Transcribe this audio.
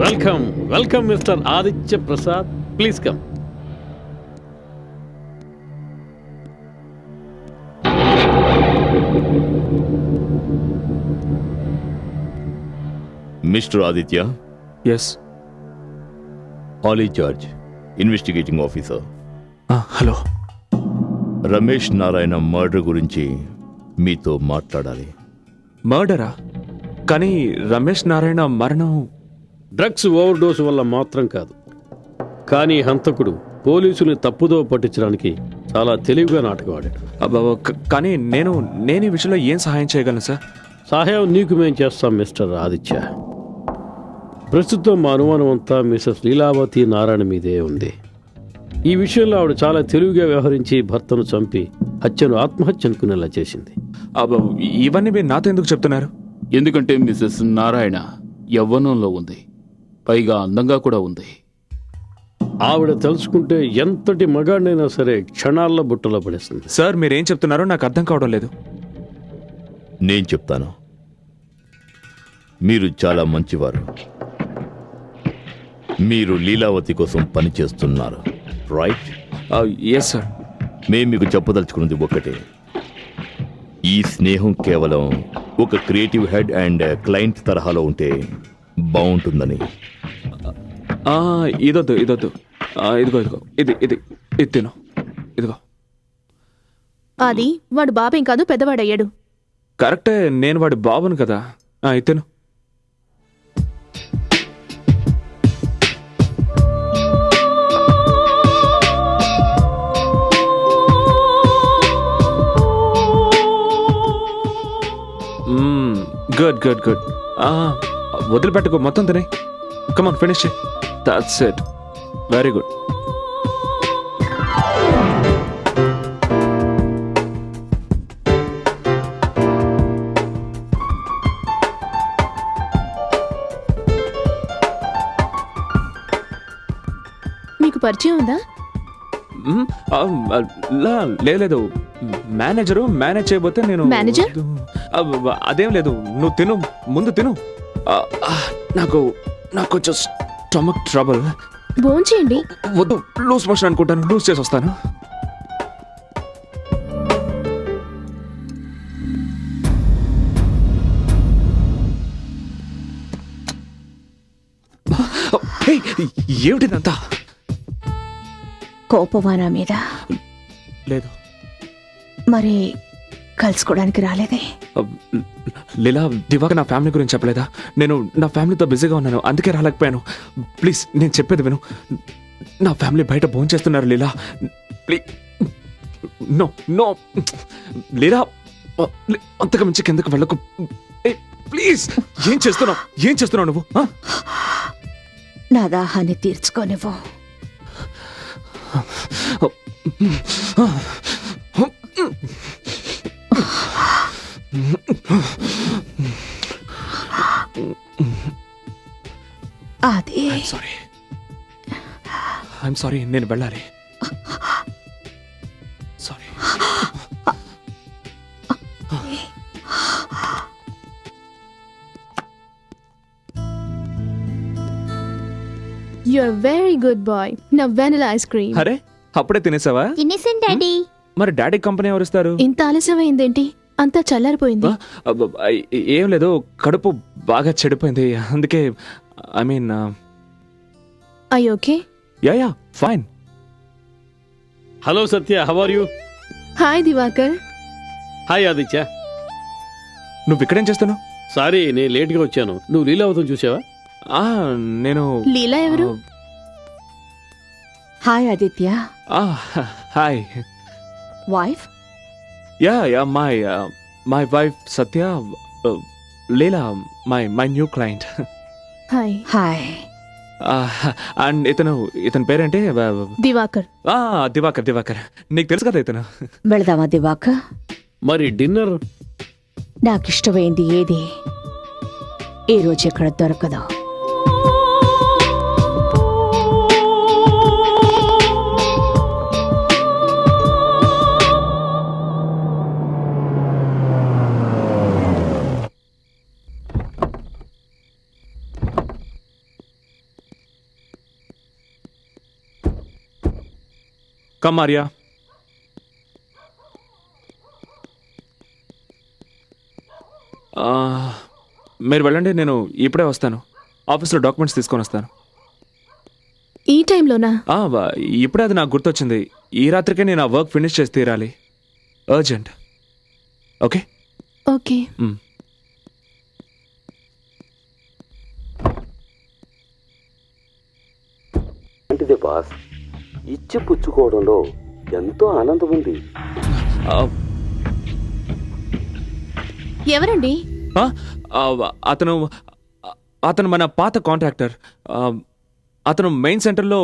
Welcome welcome mister Aditya Prasad, please come. Mister Aditya. Yes. Ali George, investigating officer. Hello. Ramesh Narayana murder గురించి మీతో మాట్లాడాలి. మర్డరా? కానీ రమేష్ నారాయణ మరణం డ్రగ్స్ ఓవర్ డోస్ వల్ల మాత్రం కాదు, కానీ హంతకుడు పోలీసుల్ని తప్పుదో పట్టించడానికి చాలా తెలివిగా నాటకం ఆడాడు. కానీ నేను ఈ విషయంలో ఏం సహాయం చేయగలను సార్? సహాయం నీకు మేం చేస్తాం మిస్టర్ ఆదిత్య. ప్రస్తుతం మా అనుమానం అంతా మిసెస్ లీలావతి నారాయణ మీదే ఉంది. ఈ విషయంలో ఆవిడ చాలా తెలివిగా వ్యవహరించి భర్తను చంపి హత్యను ఆత్మహత్య అనుకునేలా చేసింది. ఇవన్నీ మీరు నాతో ఎందుకు చెప్తున్నారు? ఎందుకంటే మిసెస్ నారాయణ యవ్వనంలో ఉంది, పైగా అందంగా కూడా ఉంది. ఆవిడ తెలుసుకుంటే ఎంతటి మగాడినైనా సరే క్షణాల్లో బుట్టలో పడేస్తుంది. సార్ మీరేం చెప్తున్నారో నాకు అర్థం కావడం లేదు. నేను చెప్తాను. మీరు చాలా మంచివారు. మీరు లీలావతి కోసం పనిచేస్తున్నారు, రైట్? Yes sir. మేము మీకు చెప్పదలుచుకున్నది ఒకటే. ఈ స్నేహం కేవలం ఒక క్రియేటివ్ హెడ్ అండ్ క్లయింట్ తరహాలో ఉంటే బాగుంటుందని. ఇదొద్దు. ఇదిగో ఇది తిను. ఇదిగో. అది వాడు బాబేం కాదు, పెద్దవాడయ్యాడు. కరెక్టే, నేను వాడి బాబును కదా. ఇతను గుడ్ గుడ్ గుడ్. వదిలిపెట్టుకో, మొత్తం తినే. Come on finish. That's it. Very good. మీకు పరిచయం ఉందా? లేదు. మేనేజరు మేనేజ్ చేయబోతే నేను. మేనేజర్? అదేం లేదు, నువ్వు తిను, ముందు తిను. నాకు కొంచెం స్టమక్ ట్రబుల్. భోంచేయండి. వద్దు, లూజ్ మోషన్ అనుకుంటాను, లూజ్ చేసి వస్తాను. ఏమిటిదంతా? కోపవానా మీద? లేదు. మరి కలుసుకోవడానికి రాలేదే? లీలా, దివాక నా ఫ్యామిలీ గురించి చెప్పలేదా? నేను నా ఫ్యామిలీతో బిజీగా ఉన్నాను, అందుకే రాలేకపోయాను. ప్లీజ్, నేను చెప్పేది విను. నా ఫ్యామిలీ బయట భోంచేస్తున్నారు లీలా. ప్లీజ్. నో నో లీలా, అంతకు మించి కిందకు వెళ్ళకు ప్లీజ్. ఏం చేస్తున్నావు నువ్వు? నా దాహాన్ని తీర్చుకోనివ్వు. అది ఐఎమ్ సారీ, నేను వెళ్ళాలి. Sorry. You are very good boy. నా వెనిలా ఐస్ క్రీమ్. అరే, అప్పుడే తినేసావా? తినేసాను డాడీ. మరి డాడీ కంపెనీ ఎవరు ఇస్తారు? ఇంత ఆలస్యమైందేంటి? అంతా చల్లారిపోయింది. ఏం లేదు, కడుపు బాగా చెడిపోయింది, అందుకే. I mean, I okay? Yeah fine. Hello Satya, how are you? Hi Divakar. Hi Aditya. నువ్వు ఇక్కడేం చేస్తున్నావు? సారీ, నేను లేట్గా వచ్చాను. నువ్వు లీలావతిని చూసావా? నేను. లీలా ఎవరు? Hi Aditya. Hi. Wife? Yeah my wife Satya. Leela my new client. Hi. Hi. And ఇతని పేరేంటి? దివాకర్. దివాకర్. నీకు తెలుసు కదా ఇతను. వెళదామా దివాకర్? మరి డిన్నర్? నాకిష్టమైంది ఏది ఈ రోజు ఎక్కడ దొరకదు. కమ్ ఆర్యా. మీరు వెళ్ళండి, నేను ఇప్పుడే వస్తాను. ఆఫీస్లో డాక్యుమెంట్స్ తీసుకొని వస్తాను. ఈ టైంలోనా? ఇప్పుడే అది నాకు గుర్తొచ్చింది. ఈ రాత్రికే నేను ఆ వర్క్ ఫినిష్ చేసి తీరాలి. అర్జెంట్. ఓకే. ఓకే. అంటే బాస్, ఇచ్చి పుచ్చుకోవడంలో ఎంతో ఆనందం ఉంది. ఎవరండి? అతను మన పాత కాంట్రాక్టర్. అతను మెయిన్ సెంటర్లో